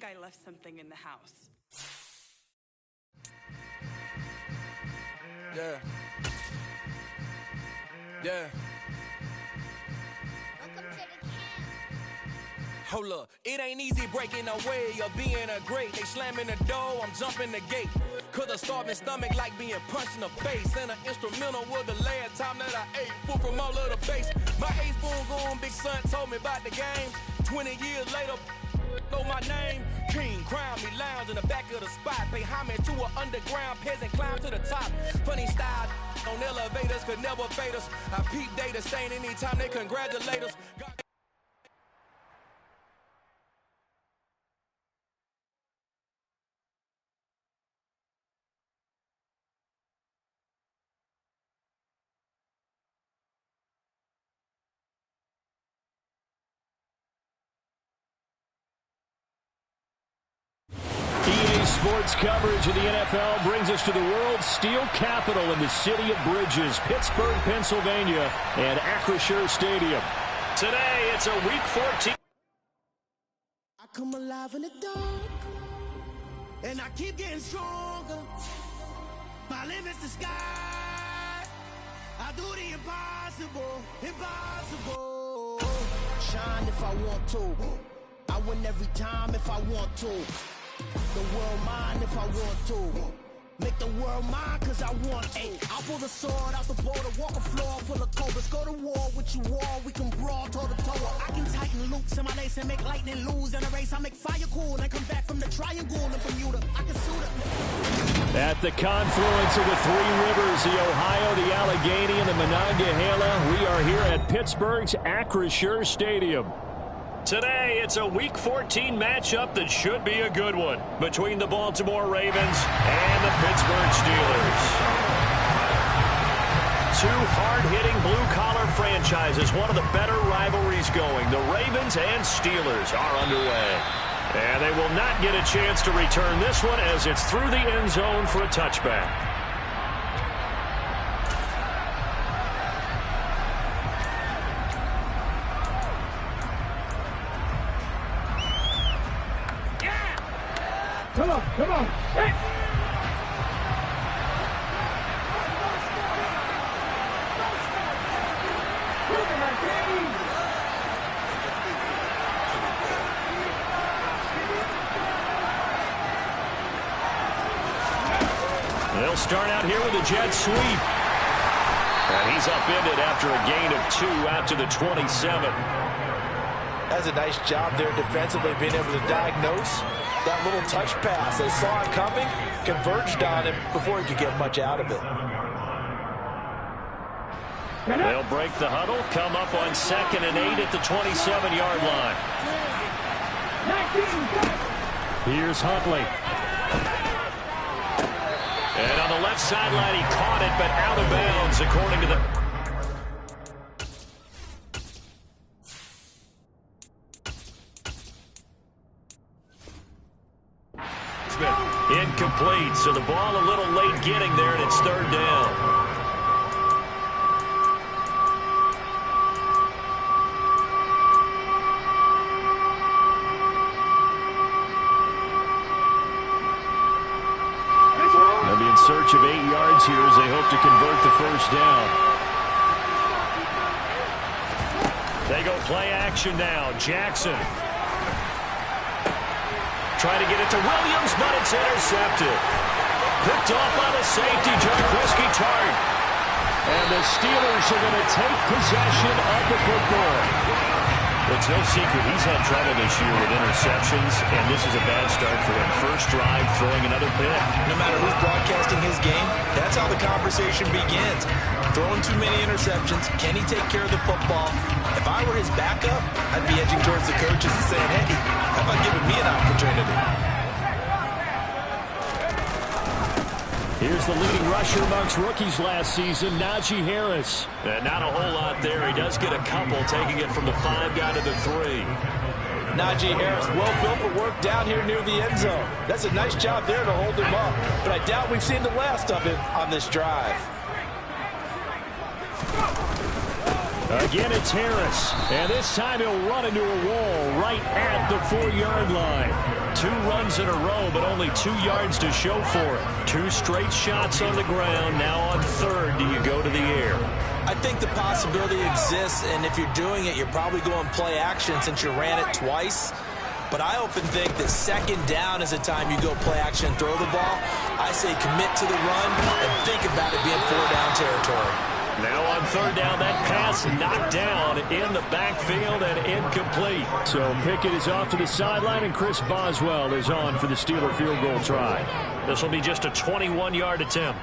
I left something in the house. Yeah. Yeah. Welcome to the camp. Hold up, it ain't easy breaking away or being a great. They slamming the door, I'm jumping the gate. Cause a starving stomach like being punched in the face. And an instrumental was the last time that I ate. Food from all of the base. My A-spoon going, big son told me about the game. 20 years later, know my name. King, crown me, lounge in the back of the spot. Pay homage to an underground peasant, climb to the top. Funny style on elevators could never fade us. I peep data stain anytime they congratulate us. Sports coverage of the NFL brings us to the world's steel capital in the city of Bridges, Pittsburgh, Pennsylvania, and Acrisure Stadium. Today, it's a Week 14. I come alive in the dark, and I keep getting stronger. My limit's the sky. I do the impossible, impossible. Shine if I want to. I win every time if I want to. The world mine if I want to. Make the world mine cause I want to. I'll pull the sword out the border, walk a floor full of cobras. Go to war with you all, we can brawl toe to toe. I can tighten loops in my lace and make lightning lose in a race. I make fire cool and come back from the triangle in Bermuda. I can suit it. At the confluence of the three rivers, the Ohio, the Allegheny, and the Monongahela, we are here at Pittsburgh's Acrisure Stadium. Today, it's a Week 14 matchup that should be a good one between the Baltimore Ravens and the Pittsburgh Steelers. Two hard-hitting blue-collar franchises, one of the better rivalries going. The Ravens and Steelers are underway. And they will not get a chance to return this one as it's through the end zone for a touchback. Come on. Hey. They'll start out here with a jet sweep. And he's upended after a gain of 2 out to the 27. That's a nice job there defensively, being able to diagnose that little touch pass. They saw it coming, converged on him before he could get much out of it. They'll break the huddle, come up on 2nd and 8 at the 27-yard line. Here's Huntley. And on the left sideline, he caught it, but out of bounds, according to the... Incomplete, so the ball a little late getting there, and it's 3rd down. They'll be in search of 8 yards here as they hope to convert the 1st down. They go play action now. Jackson. Trying to get it to Williams, but it's intercepted. Picked off by the safety, Jaquiski Tartt. And the Steelers are going to take possession of the football. It's no secret he's had trouble this year with interceptions, and this is a bad start for him. First drive, throwing another pick. No matter who's broadcasting his game, that's how the conversation begins. Throwing too many interceptions, can he take care of the football? If I were his backup, I'd be edging towards the coaches and saying, hey, how about giving me an opportunity? Here's the leading rusher amongst rookies last season, Najee Harris. And not a whole lot there. He does get a couple, taking it from the 5 down to the 3. Najee Harris, well built for work down here near the end zone. That's a nice job there to hold him up. But I doubt we've seen the last of him on this drive. Again, it's Harris. And this time he'll run into a wall right at the 4-yard line. 2 runs in a row, but only 2 yards to show for it. 2 straight shots on the ground. Now on 3rd, do you go to the air? I think the possibility exists, and if you're doing it, you're probably going play action since you ran it twice. But I often think that 2nd down is the time you go play action and throw the ball. I say commit to the run and think about it being 4-down territory. Now on 3rd down, that pass knocked down in the backfield and incomplete. So Pickett is off to the sideline, and Chris Boswell is on for the Steeler field goal try. This will be just a 21-yard attempt.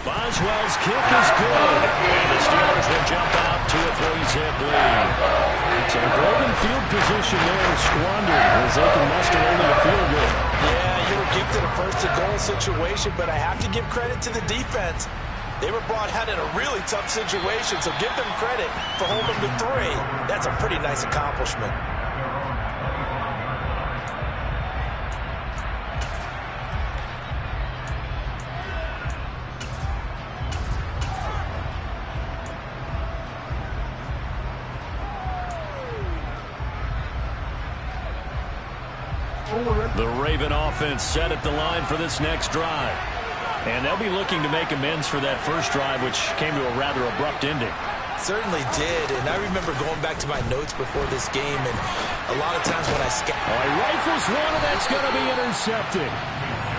Boswell's kick is good, and the Steelers will jump out to a 3-zip lead. So the golden field position there squandered as they can muster only a field goal. Yeah, you were gifted a first-and-goal situation, but I have to give credit to the defense. They were brought out in a really tough situation, so give them credit for holding them to 3. That's a pretty nice accomplishment. The Raven offense set at the line for this next drive. And they'll be looking to make amends for that first drive, which came to a rather abrupt ending. Certainly did, and I remember going back to my notes before this game, and a lot of times when I he rifles one, and that's going to be intercepted.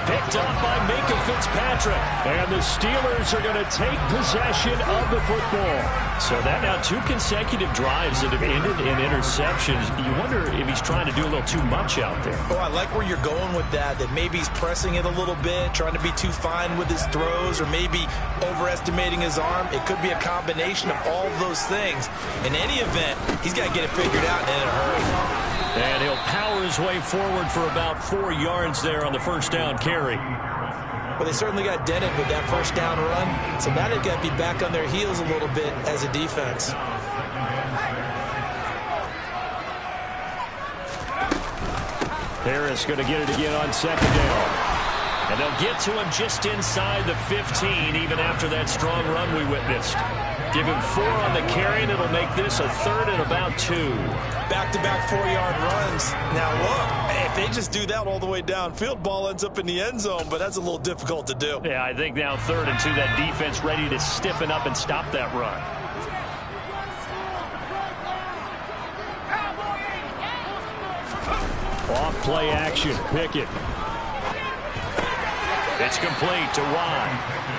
Picked up by Minkah Fitzpatrick. And the Steelers are going to take possession of the football. So that now 2 consecutive drives that have ended in interceptions. You wonder if he's trying to do a little too much out there. Oh, I like where you're going with that maybe he's pressing it a little bit, trying to be too fine with his throws, or maybe overestimating his arm. It could be a combination of all of those things. In any event, he's got to get it figured out in a hurry. And he'll power his way forward for about 4 yards there on the first down carry. Well, they certainly got dented with that first down run, so now they've got to be back on their heels a little bit as a defense. Harris going to get it again on 2nd down. And they'll get to him just inside the 15, even after that strong run we witnessed. Give him 4 on the carry, and it'll make this a 3rd and about 2. Back-to-back 4-yard runs. Now, look, if they just do that all the way downfield, ball ends up in the end zone, but that's a little difficult to do. Yeah, I think now 3rd and 2, that defense ready to stiffen up and stop that run. Off play action, Pickett. It's complete to Watt.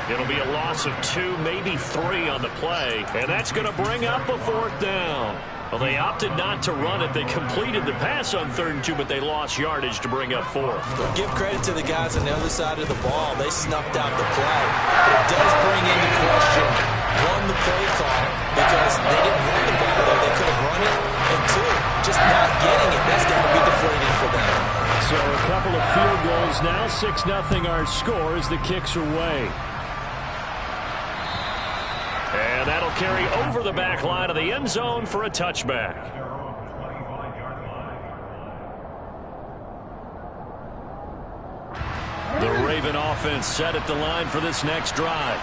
It'll be a loss of 2, maybe 3 on the play, and that's going to bring up a 4th down. Well, they opted not to run it. They completed the pass on 3rd and 2, but they lost yardage to bring up 4th. Give credit to the guys on the other side of the ball. They snuffed out the play. But it does bring into question, 1, the play call, because they didn't run the ball there. They could have run it. And 2, just not getting it. That's got to be deflating for them. So a couple of field goals now. 6-0 our score as the kicks are away. And that'll carry over the back line of the end zone for a touchback. The Raven offense set at the line for this next drive.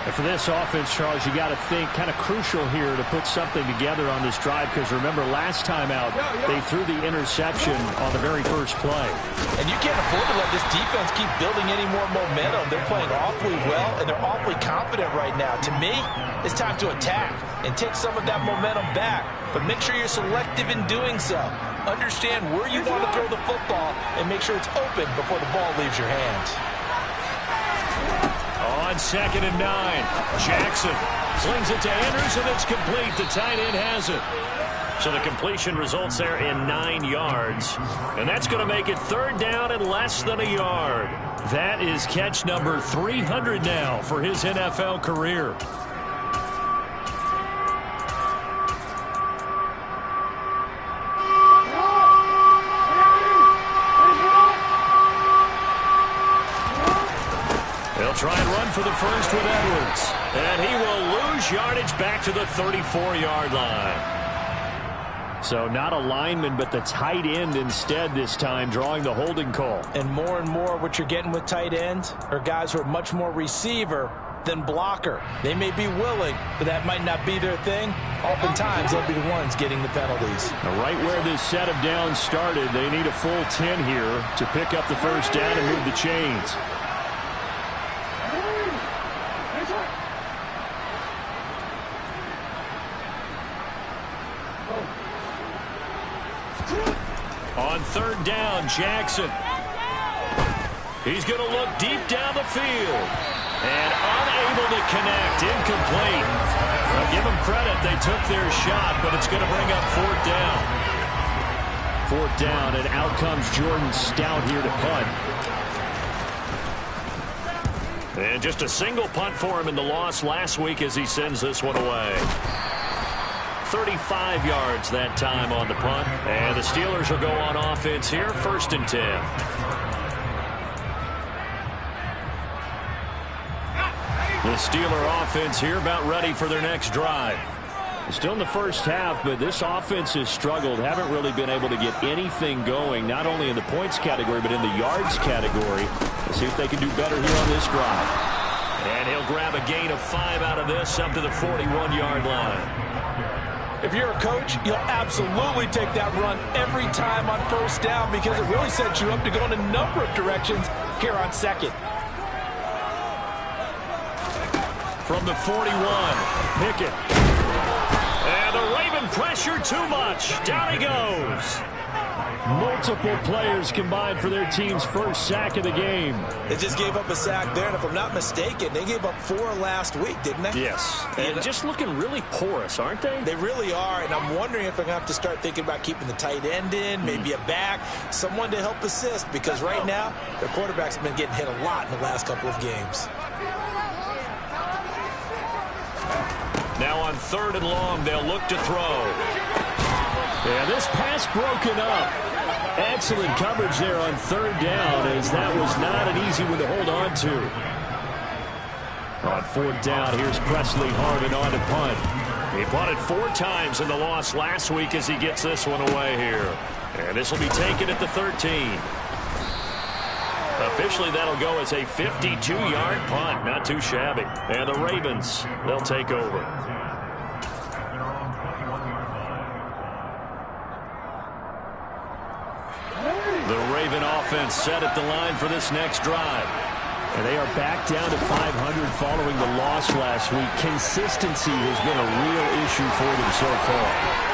And for this offense, Charles, you got to think kind of crucial here to put something together on this drive, because remember last time out they threw the interception on the very first play. And you can't afford to let this defense keep building any more momentum. They're playing awfully well, and they're awfully confident right now. To me, it's time to attack and take some of that momentum back. But make sure you're selective in doing so. Understand where you want to throw the football and make sure it's open before the ball leaves your hands. On 2nd and 9, Jackson slings it to Andrews, and it's complete. The tight end has it. So the completion results there in 9 yards. And that's going to make it 3rd down and less than a yard. That is catch number 300 now for his NFL career. They'll try and run for the first with Edwards. And he will lose yardage back to the 34-yard line. So not a lineman, but the tight end instead this time, drawing the holding call. And more what you're getting with tight ends are guys who are much more receiver than blocker. They may be willing, but that might not be their thing. Oftentimes, they'll be the ones getting the penalties. Right where this set of downs started, they need a full 10 here to pick up the first down and move the chains. On third down, Jackson. He's going to look deep down the field. And unable to connect. Incomplete. Now give them credit. They took their shot, but it's going to bring up fourth down. Fourth down, and out comes Jordan Stout here to punt. And just a single punt for him in the loss last week as he sends this one away. 35 yards that time on the punt. And the Steelers will go on offense here, 1st and 10. The Steeler offense here about ready for their next drive. Still in the first half, but this offense has struggled. Haven't really been able to get anything going, not only in the points category, but in the yards category. Let's see if they can do better here on this drive. And he'll grab a gain of 5 out of this up to the 41-yard line. If you're a coach, you'll absolutely take that run every time on first down because it really sets you up to go in a number of directions here on second. From the 41, Pickett. And the Raven pressure too much. Down he goes. Multiple players combined for their team's first sack of the game. They just gave up a sack there, and if I'm not mistaken, they gave up 4 last week, didn't they? Yes. And just looking really porous, aren't they? They really are, and I'm wondering if they're going to have to start thinking about keeping the tight end in, maybe a back, someone to help assist, because right now, their quarterback's been getting hit a lot in the last couple of games. Now on 3rd and long, they'll look to throw. Yeah, this pass broken up. Excellent coverage there on 3rd down, as that was not an easy one to hold on to. On 4th down, here's Presley Harvin on to punt. He punted 4 times in the loss last week as he gets this one away here. And this will be taken at the 13. Officially, that'll go as a 52-yard punt. Not too shabby. And the Ravens, they'll take over. The Raven offense set at the line for this next drive. And they are back down to 500 following the loss last week. Consistency has been a real issue for them so far.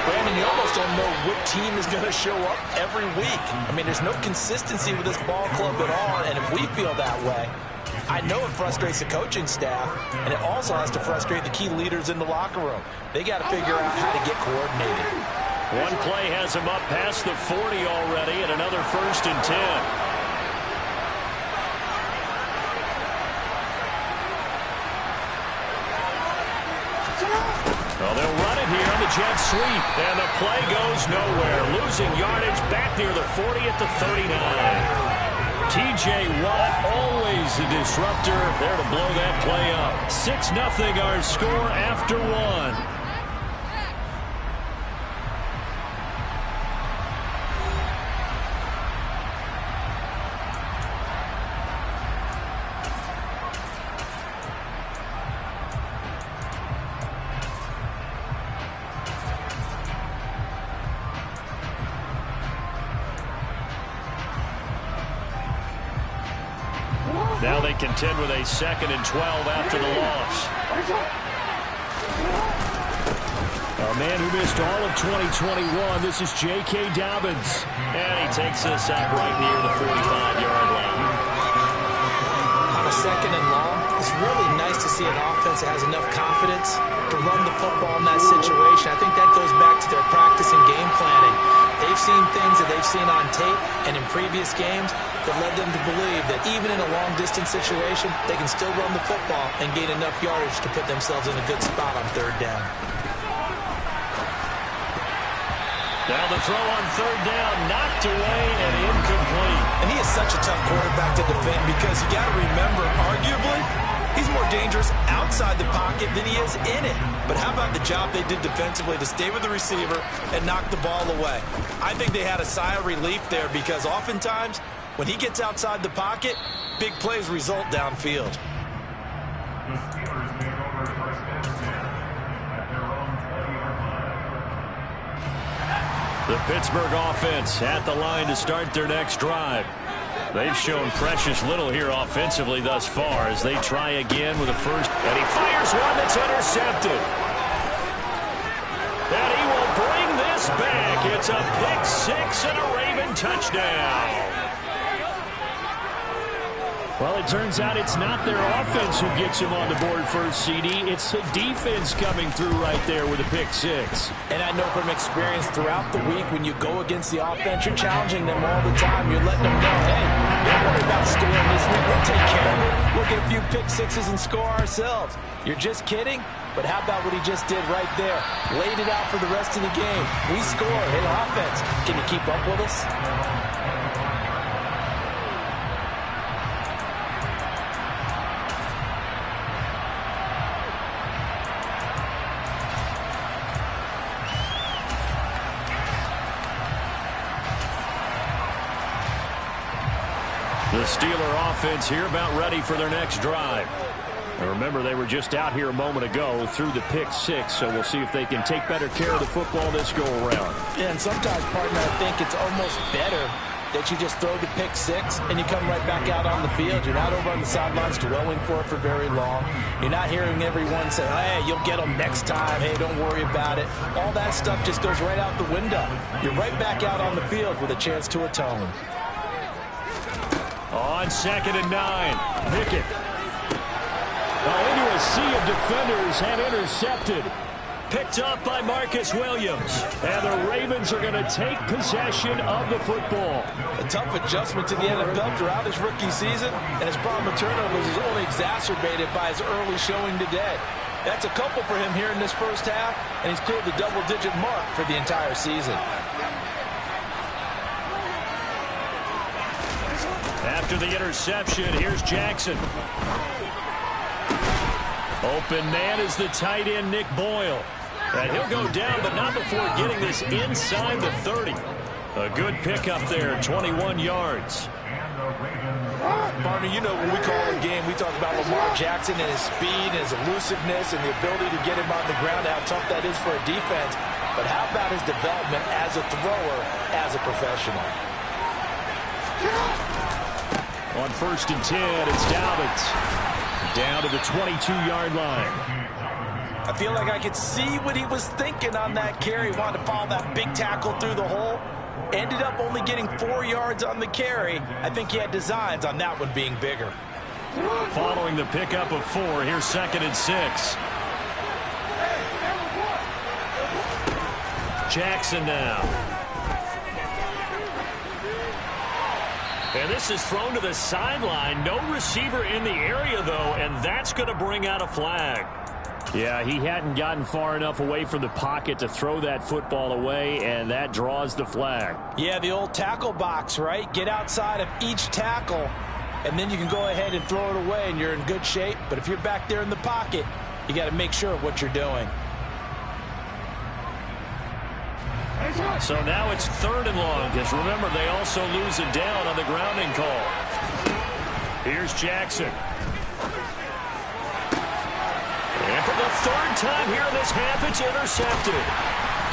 Brandon, you almost don't know what team is going to show up every week. I mean, there's no consistency with this ball club at all, and if we feel that way, I know it frustrates the coaching staff, and it also has to frustrate the key leaders in the locker room. They got to figure out how to get coordinated. One play has him up past the 40 already, and another 1st and 10. Well, they'll run it here on the jet sweep, and the play goes nowhere. Losing yardage back near the 40 at the 39. T.J. Watt, always a disruptor, there to blow that play up. 6-0 our score after 1. Now they contend with a 2nd and 12 after the loss. A man who missed all of 2021, this is J.K. Dobbins. And he takes this out right near the 45-yard line. On a 2nd and long, it's really nice to see an offense that has enough confidence to run the football in that situation. I think that goes back to their practice and game planning. They've seen things that they've seen on tape and in previous games that led them to believe that even in a long-distance situation, they can still run the football and gain enough yardage to put themselves in a good spot on 3rd down. Now the throw on 3rd down, knocked away and incomplete. And he is such a tough quarterback to defend because you got to remember, arguably, he's more dangerous outside the pocket than he is in it. But how about the job they did defensively to stay with the receiver and knock the ball away? I think they had a sigh of relief there because oftentimes when he gets outside the pocket, big plays result downfield. The Pittsburgh offense at the line to start their next drive. They've shown precious little here offensively thus far as they try again with a first. And he fires one that's intercepted. And he will bring this back. It's a pick six and a Raven touchdown. Well, it turns out it's not their offense who gets him on the board first, CD. It's the defense coming through right there with a pick six. And I know from experience throughout the week, when you go against the offense, you're challenging them all the time. You're letting them know, hey, don't worry about scoring this week. We'll take care of it. We'll get a few pick sixes and score ourselves. You're just kidding? But how about what he just did right there? Laid it out for the rest of the game. We score. Hey, offense, can you keep up with us? The Steeler offense here about ready for their next drive. And remember, they were just out here a moment ago through the pick six, so we'll see if they can take better care of the football this go-around. Yeah, and sometimes, partner, I think it's almost better that you just throw the pick six and you come right back out on the field. You're not over on the sidelines dwelling for it for very long. You're not hearing everyone say, hey, you'll get them next time. Hey, don't worry about it. All that stuff just goes right out the window. You're right back out on the field with a chance to atone. On 2nd and 9, Pickett. Into a sea of defenders and intercepted. Picked up by Marcus Williams. And the Ravens are going to take possession of the football. A tough adjustment to the NFL throughout his rookie season, and his problem with turnovers is only exacerbated by his early showing today. That's a couple for him here in this first half, and he's cleared the double-digit mark for the entire season. After the interception, here's Jackson. Open man is the tight end, Nick Boyle. And he'll go down, but not before getting this inside the 30. A good pickup there, 21 yards. Partner, you know when we call a game, we talk about Lamar Jackson and his speed and his elusiveness and the ability to get him on the ground, how tough that is for a defense. But how about his development as a thrower, as a professional? On 1st and 10, it's Dalvin. Down to the 22-yard line. I feel like I could see what he was thinking on that carry. Wanted to follow that big tackle through the hole. Ended up only getting 4 yards on the carry. I think he had designs on that one being bigger. Following the pickup of 4, here's 2nd and 6. Jackson now. And this is thrown to the sideline. No receiver in the area, though, and that's going to bring out a flag. Yeah, he hadn't gotten far enough away from the pocket to throw that football away, and that draws the flag. Yeah, the old tackle box, right? Get outside of each tackle, and then you can go ahead and throw it away, and you're in good shape. But if you're back there in the pocket, you got to make sure of what you're doing. So now it's 3rd and long, because remember, they also lose it down on the grounding call. Here's Jackson. And for the 3rd time here in this half, it's intercepted.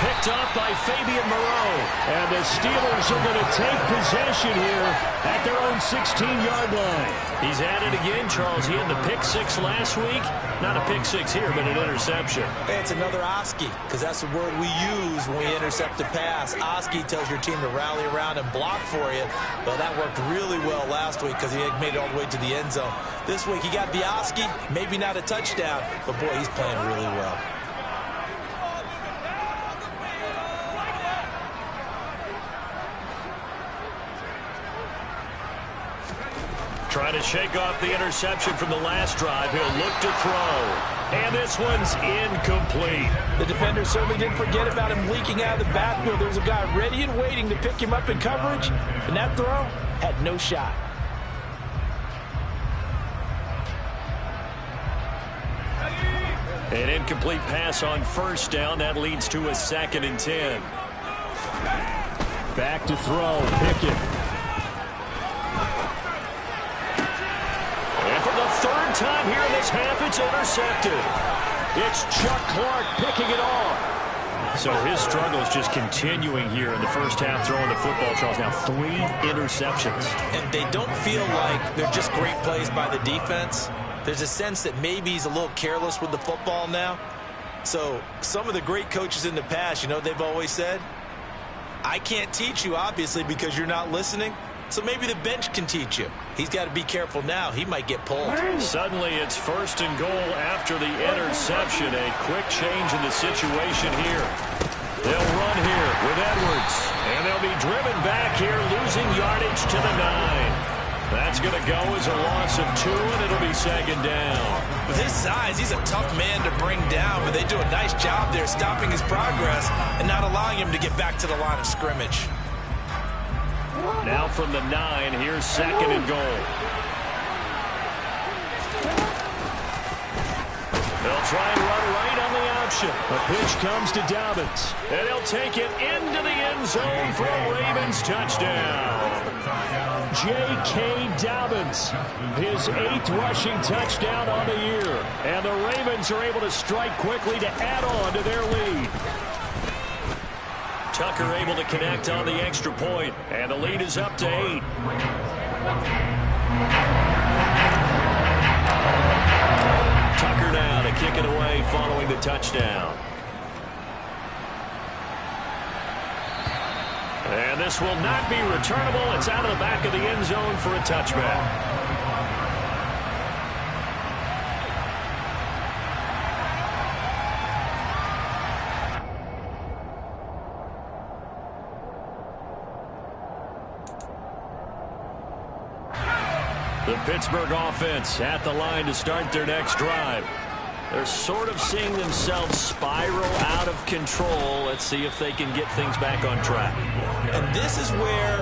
Picked up by Fabian Moreau. And the Steelers are going to take possession here at their own 16-yard line. He's at it again, Charles. He had the pick six last week. Not a pick six here, but an interception. Hey, it's another Oski, because that's the word we use when we intercept a pass. Oski tells your team to rally around and block for you. Well, that worked really well last week because he had made it all the way to the end zone. This week he got the Oski, maybe not a touchdown, but boy, he's playing really well. Trying to shake off the interception from the last drive. He'll look to throw. And this one's incomplete. The defender certainly didn't forget about him leaking out of the backfield. There was a guy ready and waiting to pick him up in coverage. And that throw had no shot. An incomplete pass on 1st down. That leads to a 2nd and 10. Back to throw. Pickett. And for the 3rd time here in this half, it's intercepted. It's Chuck Clark picking it off. So his struggle is just continuing here in the first half, throwing the football, Charles. Now 3 interceptions. And they don't feel like they're just great plays by the defense. There's a sense that maybe he's a little careless with the football now. So some of the great coaches in the past, you know, they've always said, I can't teach you, obviously, because you're not listening. So maybe the bench can teach you. He's got to be careful now. He might get pulled. Suddenly it's 1st and goal after the interception. A quick change in the situation here. They'll run here with Edwards. And they'll be driven back here, losing yardage to the 9. That's going to go as a loss of 2, and it'll be 2nd down. With his size, he's a tough man to bring down, but they do a nice job there stopping his progress and not allowing him to get back to the line of scrimmage. Now from the 9, here's 2nd and goal. They'll try and run right on the option. A pitch comes to Dobbins, and he'll take it into the end zone for a Ravens touchdown. J.K. Dobbins, his 8th rushing touchdown on the year. And the Ravens are able to strike quickly to add on to their lead. Tucker able to connect on the extra point, and the lead is up to 8. Tucker now to kick it away following the touchdown. And this will not be returnable. It's out of the back of the end zone for a touchback. The Pittsburgh offense at the line to start their next drive. They're sort of seeing themselves spiral out of control. Let's see if they can get things back on track. And this is where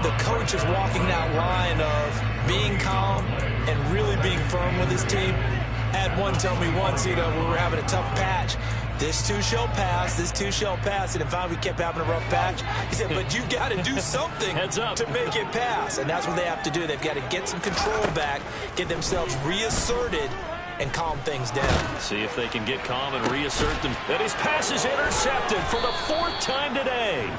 the coach is walking that line of being calm and really being firm with his team. I had one tell me once, you know, when we were having a tough patch, this too shall pass, this too shall pass. And if we kept having a rough patch, he said, but you got to do something to make it pass. And that's what they have to do. They've got to get some control back, get themselves reasserted, and calm things down. See if they can get calm and reassert them. And his pass is intercepted for the 4th time today.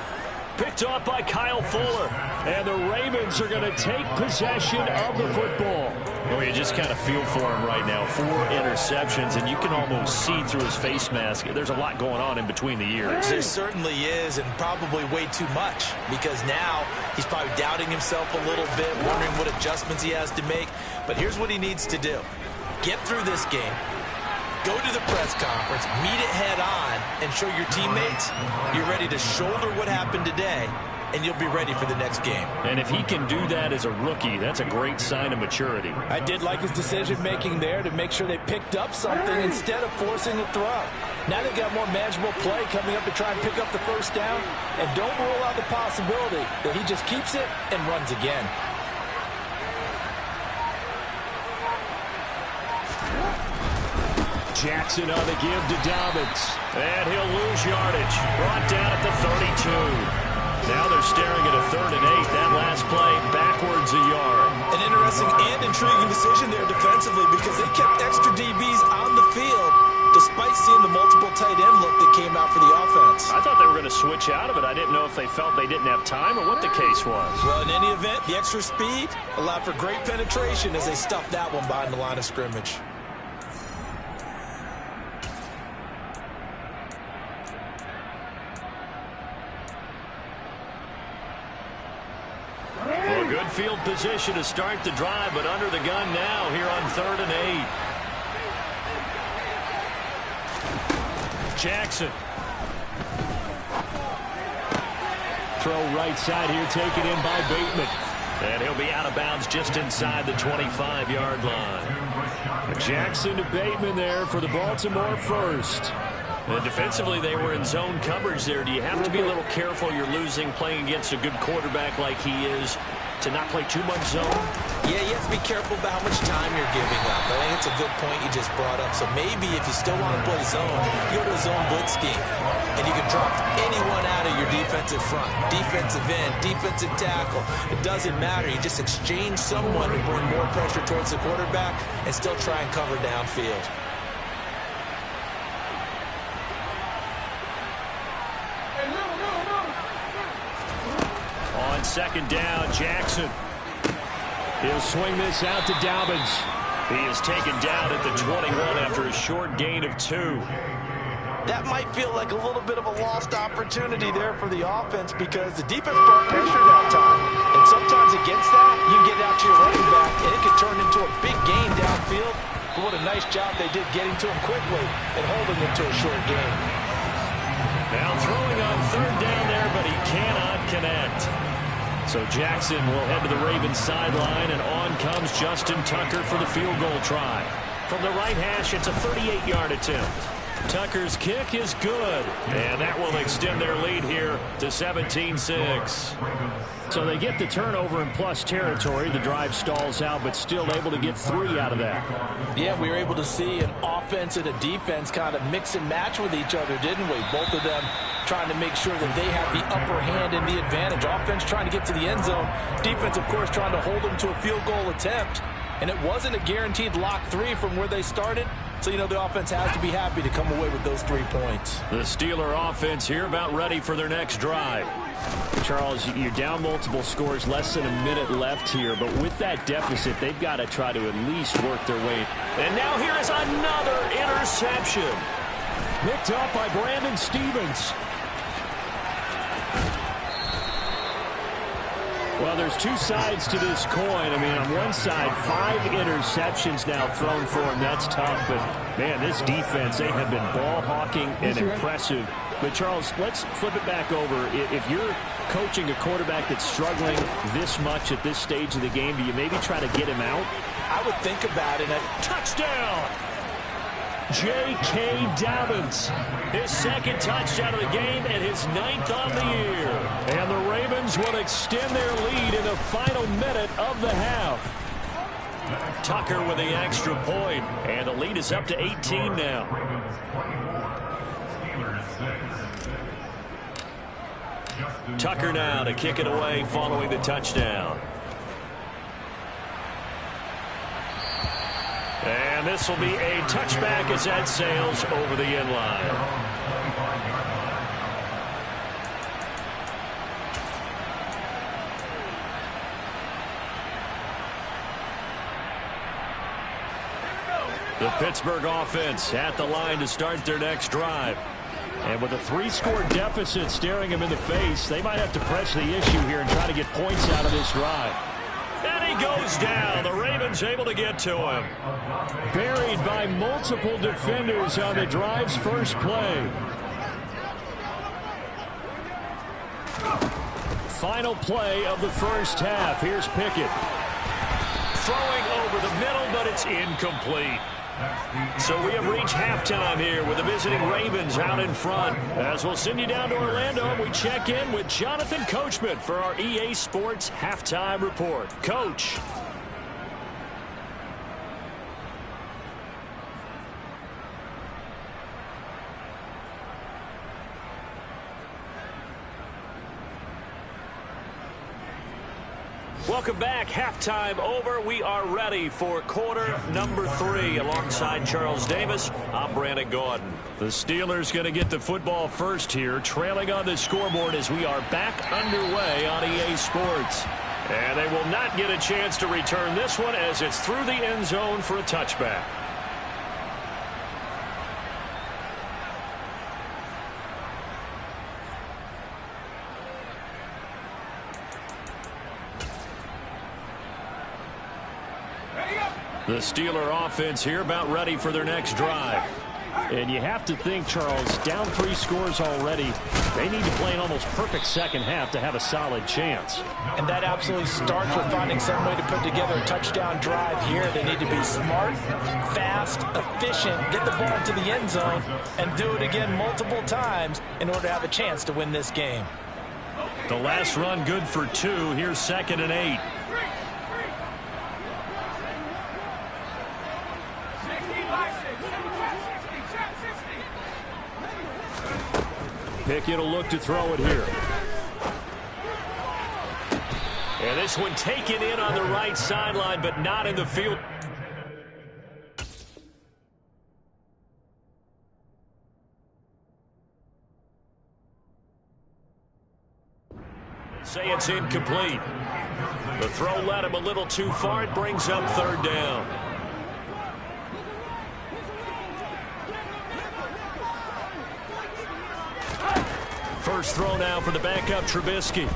Picked off by Kyle Fuller. And the Ravens are going to take possession of the football. Well, you just kind of feel for him right now. 4 interceptions, and you can almost see through his face mask. There's a lot going on in between the ears. There certainly is, and probably way too much, because now he's probably doubting himself a little bit, wondering what adjustments he has to make. But here's what he needs to do. Get through this game, go to the press conference, meet it head on, and show your teammates you're ready to shoulder what happened today, and you'll be ready for the next game. And if he can do that as a rookie, that's a great sign of maturity. I did like his decision-making there to make sure they picked up something instead of forcing a throw. Now they've got more manageable play coming up to try and pick up the first down, and don't rule out the possibility that he just keeps it and runs again. Jackson on the give to Dobbins. And he'll lose yardage. Brought down at the 32. Now they're staring at a 3rd and 8. That last play backwards a yard. An interesting and intriguing decision there defensively because they kept extra DBs on the field despite seeing the multiple tight end look that came out for the offense. I thought they were going to switch out of it. I didn't know if they felt they didn't have time or what the case was. Well, in any event, the extra speed allowed for great penetration as they stuffed that one behind the line of scrimmage. Well, good field position to start the drive, but under the gun now here on 3rd and 8. Jackson. Throw right side here, taken in by Bateman. And he'll be out of bounds just inside the 25-yard line. Jackson to Bateman there for the Baltimore first. And defensively, they were in zone coverage there. Do you have to be a little careful? You're losing playing against a good quarterback like he is to not play too much zone? Yeah, you have to be careful about how much time you're giving up. I think it's a good point you just brought up. So maybe if you still want to play zone, you go to a zone blitz scheme. And you can drop anyone out of your defensive front. Defensive end, defensive tackle. It doesn't matter. You just exchange someone to bring more pressure towards the quarterback and still try and cover downfield. second down. Jackson. He'll swing this out to Dobbins. He is taken down at the 21 after a short gain of 2. That might feel like a little bit of a lost opportunity there for the offense because the defense brought pressure that time. And sometimes against that, you get out to your running back, and it could turn into a big gain downfield. But what a nice job they did getting to him quickly and holding him to a short gain. Now throwing on third down there, but he cannot connect. So Jackson will head to the Ravens sideline, and on comes Justin Tucker for the field goal try. From the right hash, it's a 38-yard attempt. Tucker's kick is good, and that will extend their lead here to 17-6. So they get the turnover in plus territory. The drive stalls out, but still able to get 3 out of that. Yeah, we were able to see an offense and a defense kind of mix and match with each other, didn't we? Both of them trying to make sure that they have the upper hand and the advantage. Offense trying to get to the end zone. Defense, of course, trying to hold them to a field goal attempt. And it wasn't a guaranteed lock 3 from where they started. So, you know, the offense has to be happy to come away with those 3 points. The Steeler offense here about ready for their next drive. Charles, you're down multiple scores, less than a minute left here. But with that deficit, they've got to try to at least work their way. And now here is another interception. Picked up by Brandon Stephens. Well, there's 2 sides to this coin. I mean, on one side, 5 interceptions now thrown for him. That's tough. But, man, this defense, they have been ball hawking and impressive. But, Charles, let's flip it back over. If you're coaching a quarterback that's struggling this much at this stage of the game, do you maybe try to get him out? I would think about it. Touchdown! J.K. Dobbins, his second touchdown of the game and his 9th on the year. And the Ravens will extend their lead in the final minute of the half. Tucker with the extra point, and the lead is up to 18 now. Tucker now to kick it away following the touchdown. And this will be a touchback as that sails over the end line. The Pittsburgh offense at the line to start their next drive. And with a 3-score deficit staring them in the face, they might have to press the issue here and try to get points out of this drive. And he goes down. The Ravens able to get to him. Buried by multiple defenders on the drive's first play. Final play of the first half. Here's Pickett. Throwing over the middle, but it's incomplete. So we have reached halftime here with the visiting Ravens out in front. As we'll send you down to Orlando, we check in with Jonathan Coachman for our EA Sports Halftime Report. Coach. Welcome back. Halftime over. We are ready for quarter number 3. Alongside Charles Davis, I'm Brandon Gordon. The Steelers going to get the football first here, trailing on the scoreboard as we are back underway on EA Sports. And they will not get a chance to return this one as it's through the end zone for a touchback. The Steeler offense here about ready for their next drive. And you have to think, Charles, down 3 scores already. They need to play an almost perfect second half to have a solid chance. And that absolutely starts with finding some way to put together a touchdown drive here. They need to be smart, fast, efficient, get the ball into the end zone, and do it again multiple times in order to have a chance to win this game. The last run good for 2. Here's 2nd and 8. Pickett will look to throw it here. And this one taken in on the right sideline, but not in the field. Say it's incomplete. The throw led him a little too far. It brings up third down. First throw now for the backup Trubisky.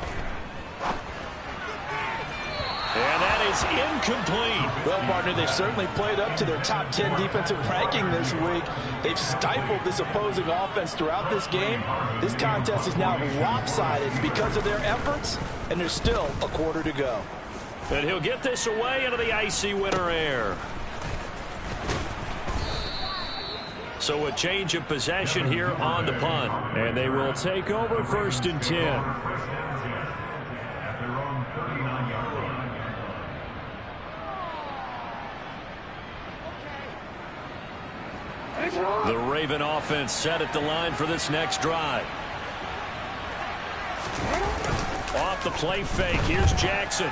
And that is incomplete. Well, partner, they've certainly played up to their top 10 defensive ranking this week. They've stifled this opposing offense throughout this game. This contest is now lopsided because of their efforts, and there's still a quarter to go. And he'll get this away into the icy winter air. So a change of possession here on the punt. And they will take over 1st and 10. The Raven offense set at the line for this next drive. Off the play fake. Here's Jackson.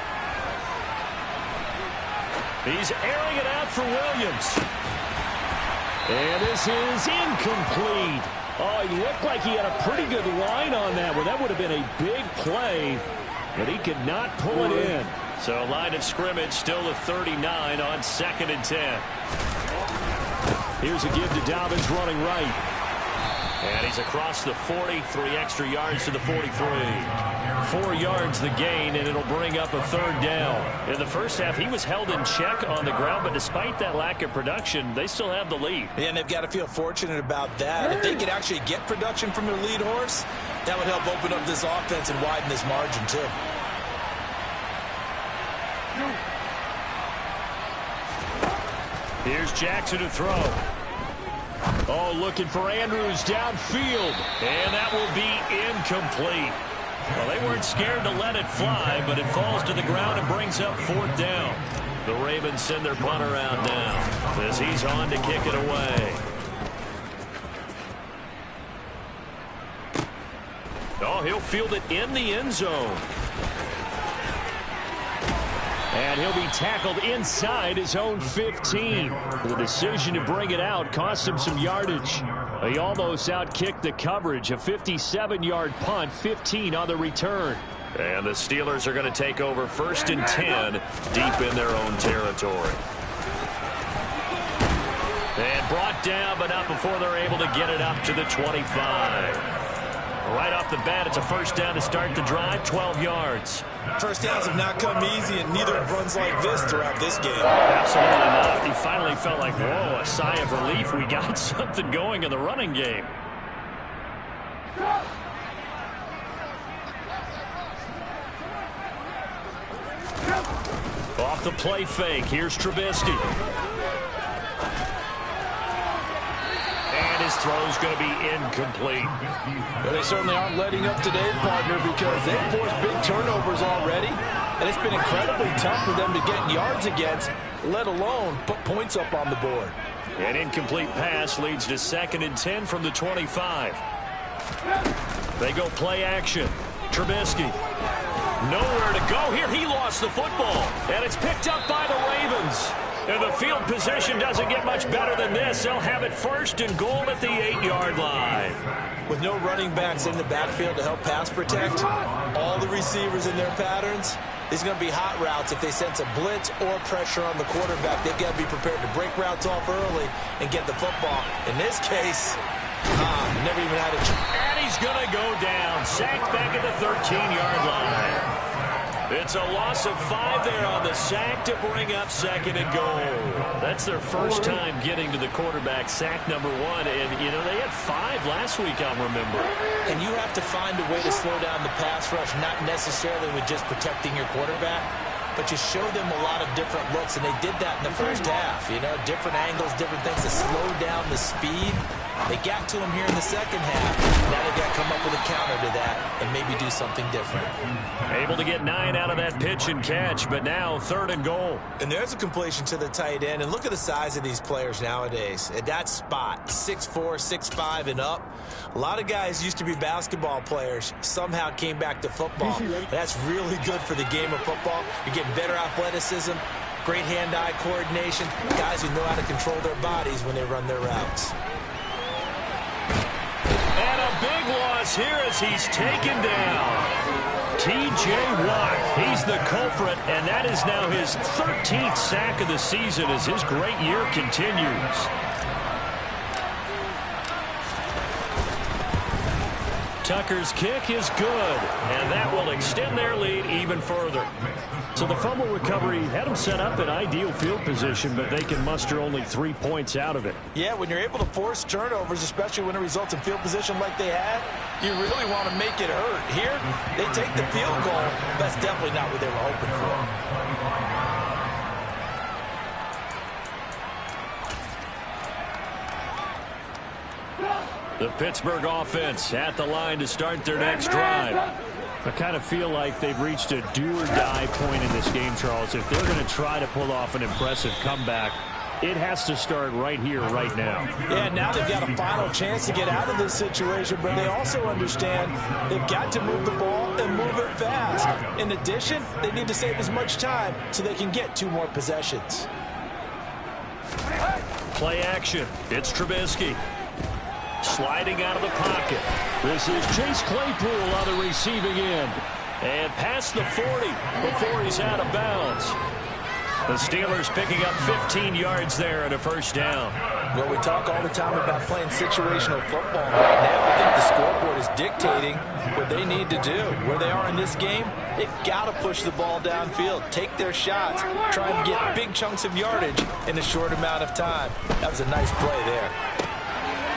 He's airing it out for Williams. And this is incomplete. Oh, he looked like he had a pretty good line on that one. That would have been a big play, but he could not pull it in. So line of scrimmage still at 39 on 2nd and 10. Here's a give to Dobbins running right. And he's across the 40, 3 extra yards to the 43. 4 yards the gain, and it'll bring up a third down. In the first half, he was held in check on the ground, but despite that lack of production, they still have the lead. Yeah, and they've got to feel fortunate about that. If they could actually get production from their lead horse, that would help open up this offense and widen this margin, too. Here's Jackson to throw. Oh, looking for Andrews downfield. And that will be incomplete. Well, they weren't scared to let it fly, but it falls to the ground and brings up 4th down. The Ravens send their punter out now as he's on to kick it away. Oh, he'll field it in the end zone. And he'll be tackled inside his own 15. The decision to bring it out cost him some yardage. He almost outkicked the coverage. A 57-yard punt, 15 on the return. And the Steelers are going to take over 1st and 10 deep in their own territory. And brought down, but not before they're able to get it up to the 25. Right off the bat, it's a first down to start the drive, 12 yards. First downs have not come easy, and neither have runs like this throughout this game. Absolutely not. He finally felt like, whoa, a sigh of relief. We got something going in the running game. Off the play fake. Here's Trubisky. And his throw's going to be incomplete. Well, they certainly aren't letting up today, partner, because they've forced big turnovers already, and it's been incredibly tough for them to get yards against, let alone put points up on the board. An incomplete pass leads to 2nd and 10 from the 25. They go play action. Trubisky. Nowhere to go here. He lost the football, and it's picked up by the Ravens. And the field position doesn't get much better than this. They'll have it 1st and goal at the 8-yard line. With no running backs in the backfield to help pass protect, all the receivers in their patterns, these are going to be hot routes. If they sense a blitz or pressure on the quarterback, they've got to be prepared to break routes off early and get the football. In this case, never even had a chance. And he's going to go down. Sacked back at the 13-yard line. It's a loss of 5 there on the sack to bring up 2nd and goal. That's their first time getting to the quarterback, sack number 1. And, you know, they had 5 last week, I'll remember. And you have to find a way to slow down the pass rush, not necessarily with just protecting your quarterback, but you show them a lot of different looks, and they did that in the first half. You know, different angles, different things to slow down the speed. They got to him here in the second half. Now they've got to come up with a counter to that and maybe do something different. Able to get 9 out of that pitch and catch, but now 3rd and goal. And there's a completion to the tight end. And look at the size of these players nowadays. At that spot, 6'4", 6'5", and up. A lot of guys used to be basketball players, somehow came back to football. That's really good for the game of football. You're getting better athleticism, great hand-eye coordination, guys who know how to control their bodies when they run their routes. And a big loss here as he's taken down. T.J. Watt, he's the culprit, and that is now his 13th sack of the season as his great year continues. Tucker's kick is good, and that will extend their lead even further. So the fumble recovery had them set up in ideal field position, but they can muster only 3 points out of it. Yeah, when you're able to force turnovers, especially when it results in field position like they had, you really want to make it hurt. Here, they take the field goal. That's definitely not what they were hoping for. The Pittsburgh offense at the line to start their next drive. I kind of feel like they've reached a do-or-die point in this game, Charles. If they're going to try to pull off an impressive comeback, it has to start right here, right now. Yeah, now they've got a final chance to get out of this situation, but they also understand they've got to move the ball and move it fast. In addition, they need to save as much time so they can get 2 more possessions. Play action. It's Trubisky. Sliding out of the pocket. This is Chase Claypool on the receiving end. And past the 40 before he's out of bounds. The Steelers picking up 15 yards there and a first down. Well, we talk all the time about playing situational football. Right now, I think the scoreboard is dictating what they need to do. Where they are in this game, they've got to push the ball downfield, take their shots, try and get big chunks of yardage in a short amount of time. That was a nice play there.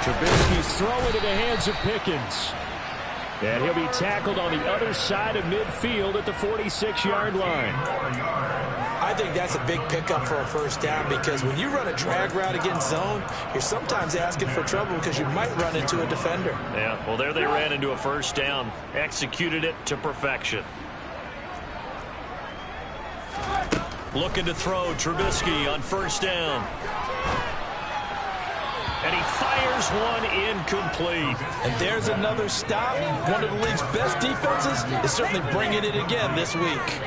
Trubisky's throw into the hands of Pickens. And he'll be tackled on the other side of midfield at the 46-yard line. I think that's a big pickup for a first down because when you run a drag route against zone, you're sometimes asking for trouble because you might run into a defender. Yeah, well, there they ran into a first down. Executed it to perfection. Looking to throw Trubisky on first down. And he fires one incomplete. And there's another stop. One of the league's best defenses is certainly bringing it again this week.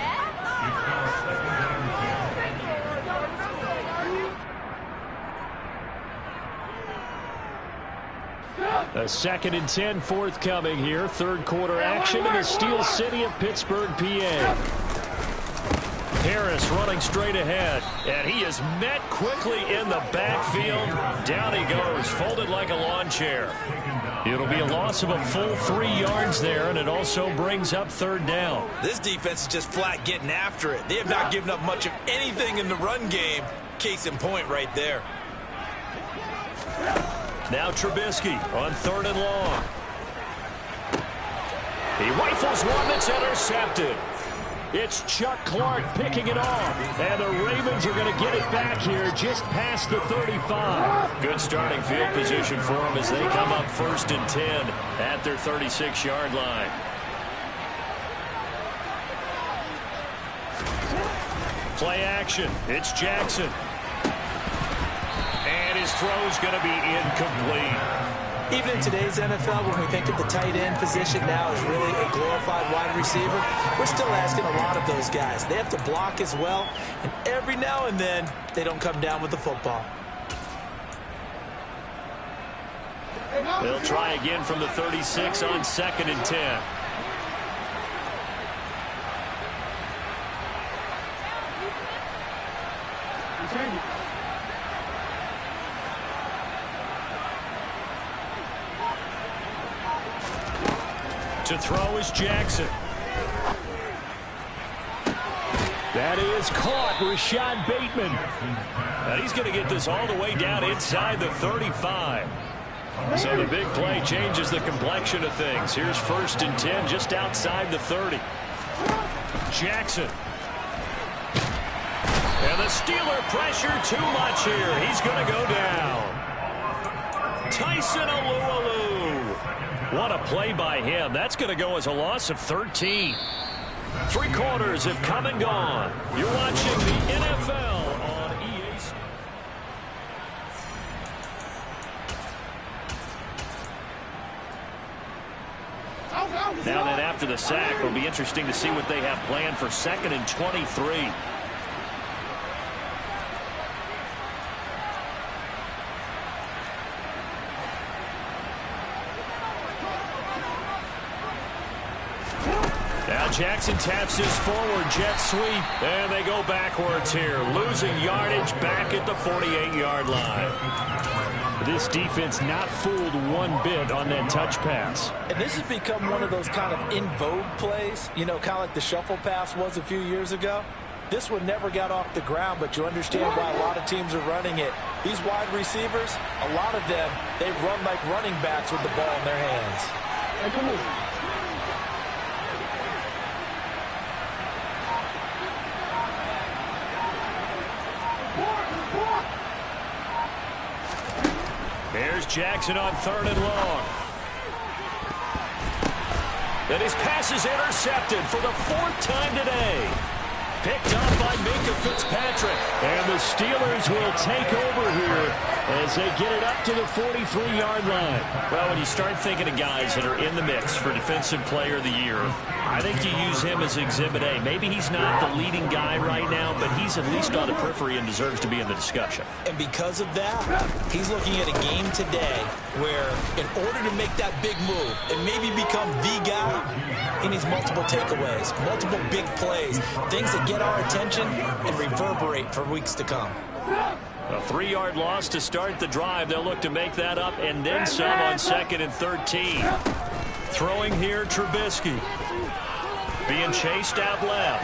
A 2nd and 10 forthcoming here. Third quarter action in the Steel City of Pittsburgh, PA. Harris running straight ahead, and he is met quickly in the backfield. Down he goes, folded like a lawn chair. It'll be a loss of a full 3 yards there, and it also brings up third down. This defense is just flat getting after it. They have not given up much of anything in the run game. Case in point right there. Now Trubisky on 3rd and long. He rifles one that's intercepted. It's Chuck Clark picking it off. And the Ravens are going to get it back here just past the 35. Good starting field position for them as they come up 1st and 10 at their 36-yard line. Play action. It's Jackson. And his throw's going to be incomplete. Even in today's NFL, when we think of the tight end position now as really a glorified wide receiver, we're still asking a lot of those guys. They have to block as well, and every now and then, they don't come down with the football. They'll try again from the 36 on 2nd and 10. To throw is Jackson. That is caught. Rashad Bateman. And he's going to get this all the way down inside the 35. So the big play changes the complexion of things. Here's 1st and 10 just outside the 30. Jackson. And the Steeler pressure too much here. He's going to go down. Tyson Alualu. What a play by him. That's going to go as a loss of 13. 3 quarters have come and gone. You're watching the NFL on EA Sports. Now then, after the sack, it'll be interesting to see what they have planned for 2nd and 23. Now Jackson taps his forward jet sweep, and they go backwards here, losing yardage back at the 48-yard line. This defense not fooled one bit on that touch pass. And this has become one of those kind of in vogue plays, you know, kind of like the shuffle pass was a few years ago. This one never got off the ground, but you understand why a lot of teams are running it. These wide receivers, a lot of them, they run like running backs with the ball in their hands. There's Jackson on 3rd and long. And his pass is intercepted for the 4th time today. Picked up by Minkah Fitzpatrick. And the Steelers will take over here as they get it up to the 43-yard line. Well, when you start thinking of guys that are in the mix for Defensive Player of the Year, I think you use him as Exhibit A. Maybe he's not the leading guy right now, but he's at least on the periphery and deserves to be in the discussion. And because of that, he's looking at a game today where in order to make that big move and maybe become the guy, he needs multiple takeaways, multiple big plays, things that get our attention and reverberate for weeks to come. A 3-yard loss to start the drive. They'll look to make that up and then some on 2nd and 13. Throwing here, Trubisky. Being chased out left.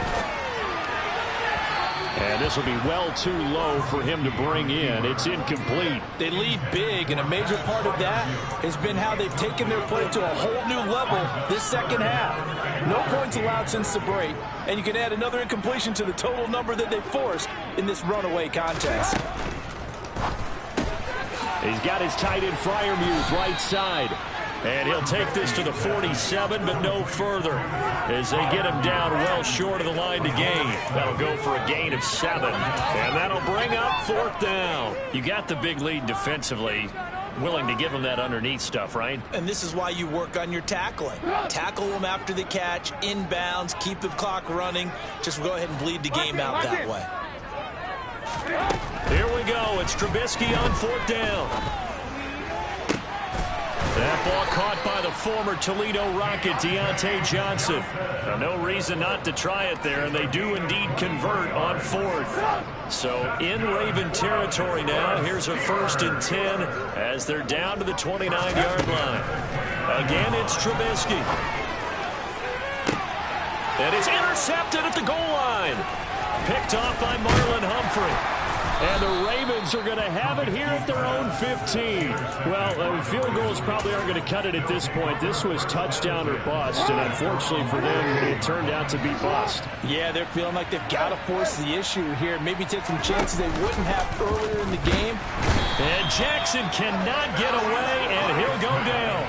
And this will be well too low for him to bring in. It's incomplete. They lead big, and a major part of that has been how they've taken their play to a whole new level this second half. No points allowed since the break, and you can add another incompletion to the total number that they forced in this runaway contest. He's got his tight end Freiermuth right side. And he'll take this to the 47, but no further as they get him down well short of the line to gain. That'll go for a gain of 7, and that'll bring up 4th down. You got the big lead defensively. Willing to give him that underneath stuff, right? And this is why you work on your tackling. Tackle them after the catch, inbounds, keep the clock running. Just go ahead and bleed the game out that way. Here we go. It's Trubisky on 4th down. That ball caught by the former Toledo Rocket, Deontay Johnson. Now, no reason not to try it there, and they do indeed convert on 4th. So in Raven territory now, here's a 1st and 10 as they're down to the 29-yard line. Again, it's Trubisky. And it's intercepted at the goal line. Picked off by Marlon Humphrey. And the Ravens are going to have it here at their own 15. Well, field goals probably aren't going to cut it at this point. This was touchdown or bust, and unfortunately for them, it turned out to be bust. Yeah, they're feeling like they've got to force the issue here. Maybe take some chances they wouldn't have earlier in the game. And Jackson cannot get away, and he'll go down.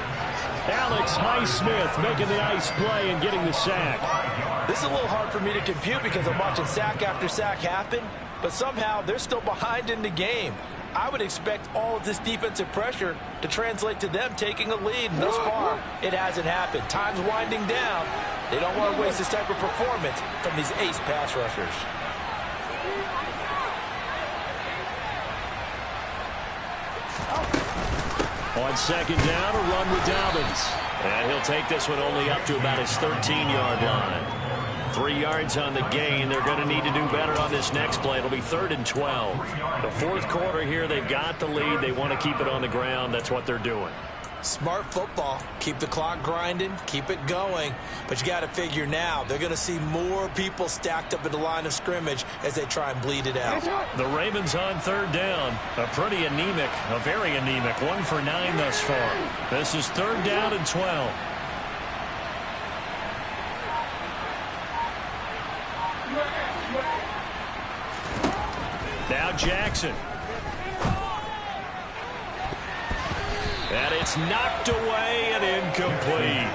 Alex Highsmith making the nice play and getting the sack. This is a little hard for me to compute because I'm watching sack after sack happen. But somehow they're still behind in the game. I would expect all of this defensive pressure to translate to them taking a lead. And thus far, it hasn't happened. Time's winding down. They don't want to waste this type of performance from these ace pass rushers. On 2nd down, a run with Dobbins. And he'll take this one only up to about his 13-yard line. 3 yards on the gain. They're going to need to do better on this next play. It'll be 3rd and 12. The 4th quarter here, they've got the lead. They want to keep it on the ground. That's what they're doing. Smart football. Keep the clock grinding. Keep it going. But you got to figure now, they're going to see more people stacked up at the line of scrimmage as they try and bleed it out. The Ravens on 3rd down. A pretty anemic, a very anemic. 1 for 9 thus far. This is 3rd down and 12. Now Jackson. And it's knocked away and incomplete.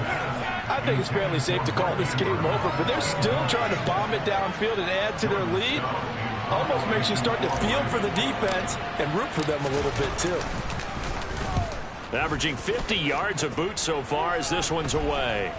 I think it's fairly safe to call this game over, but they're still trying to bomb it downfield and add to their lead. Almost makes you start to feel for the defense and root for them a little bit too. Averaging 50 yards a boot so far as this one's away.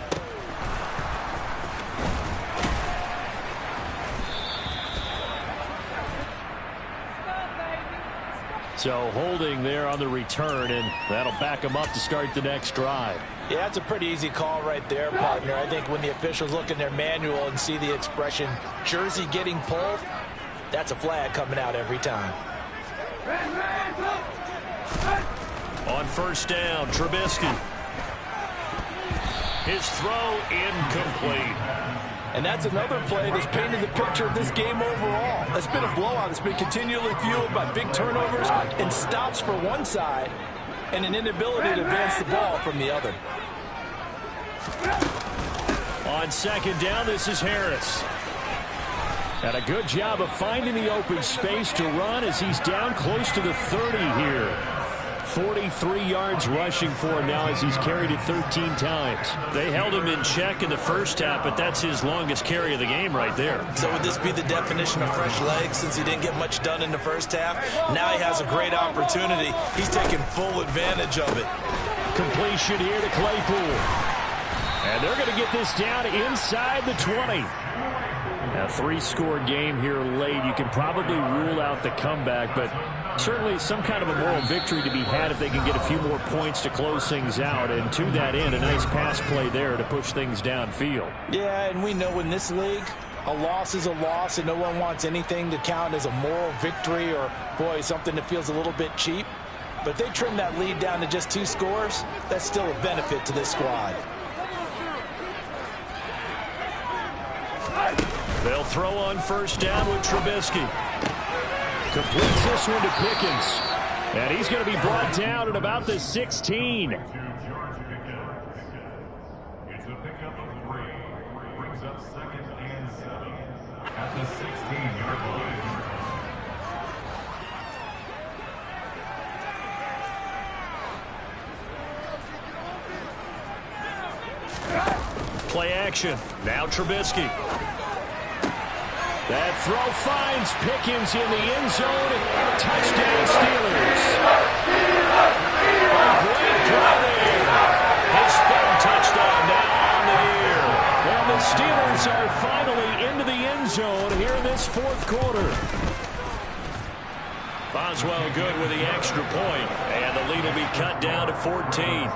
So holding there on the return, and that'll back them up to start the next drive. Yeah, that's a pretty easy call right there, partner. I think when the officials look in their manual and see the expression jersey getting pulled, that's a flag coming out every time. On first down, Trubisky. His throw incomplete. And that's another play that's painted the picture of this game overall. It's been a blowout. It's been continually fueled by big turnovers and stops for one side and an inability to advance the ball from the other. On second down, this is Harris. And a good job of finding the open space to run as he's down close to the 30 here. 43 yards rushing for him now as he's carried it 13 times. They held him in check in the first half, but that's his longest carry of the game right there. So would this be the definition of fresh legs since he didn't get much done in the first half? Now he has a great opportunity. He's taking full advantage of it. Completion here to Claypool. And they're going to get this down inside the 20. A 3-score game here late. You can probably rule out the comeback, but certainly some kind of a moral victory to be had if they can get a few more points to close things out. And to that end, a nice pass play there to push things downfield. Yeah, and we know in this league, a loss is a loss, and no one wants anything to count as a moral victory or, boy, something that feels a little bit cheap. But if they trim that lead down to just 2 scores, that's still a benefit to this squad. They'll throw on first down with Trubisky. Completes this one to Pickens. And he's going to be brought down at about the 16. It's a pickup of 3. Brings up 2nd and 7 at the 16-yard line. Play action. Now Trubisky. That throw finds Pickens in the end zone. Touchdown Steelers. A great play there. His 3rd touchdown now on the year. And the Steelers are finally into the end zone here in this 4th quarter. Boswell good with the extra point. And the lead will be cut down to 14.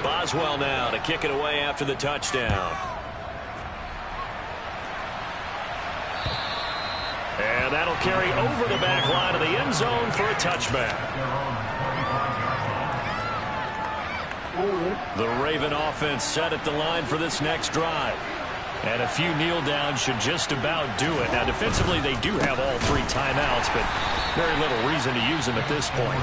Boswell now to kick it away after the touchdown. And that'll carry over the back line of the end zone for a touchback. The Raven offense set at the line for this next drive. And a few kneel downs should just about do it. Now, defensively, they do have all 3 timeouts, but very little reason to use them at this point.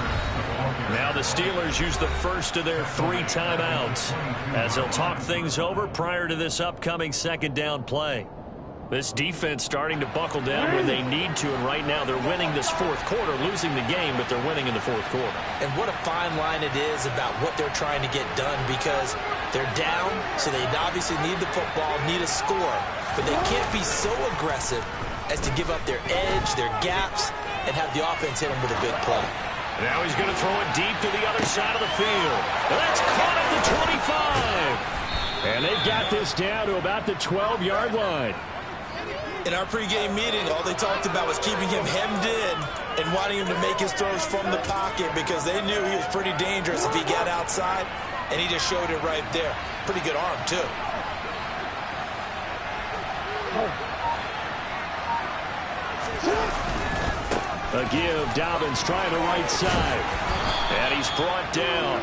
Now the Steelers use the first of their 3 timeouts as they'll talk things over prior to this upcoming 2nd down play. This defense starting to buckle down when they need to, and right now they're winning this 4th quarter, losing the game, but they're winning in the 4th quarter. And what a fine line it is about what they're trying to get done, because they're down, so they obviously need the football, need a score, but they can't be so aggressive as to give up their edge, their gaps, and have the offense hit them with a big play. Now he's going to throw it deep to the other side of the field. That's caught at the 25. And they've got this down to about the 12-yard line. In our pregame meeting, all they talked about was keeping him hemmed in and wanting him to make his throws from the pocket because they knew he was pretty dangerous if he got outside, and he just showed it right there. Pretty good arm, too. A give, Dobbins trying the right side. And he's brought down.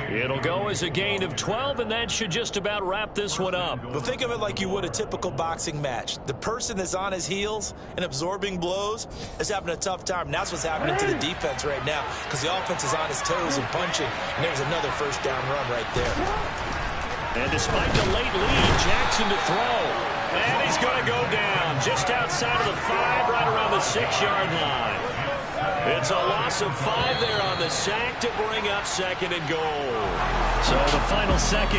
It'll go as a gain of 12, and that should just about wrap this one up. Well, think of it like you would a typical boxing match. The person that's on his heels and absorbing blows is having a tough time. And that's what's happening to the defense right now because the offense is on his toes and punching. And there's another first down run right there. And despite the late lead, Jackson to throw. And he's going to go down just outside of the 5, right around the 6-yard line. It's a loss of 5 there on the sack to bring up 2nd and goal. So the final second.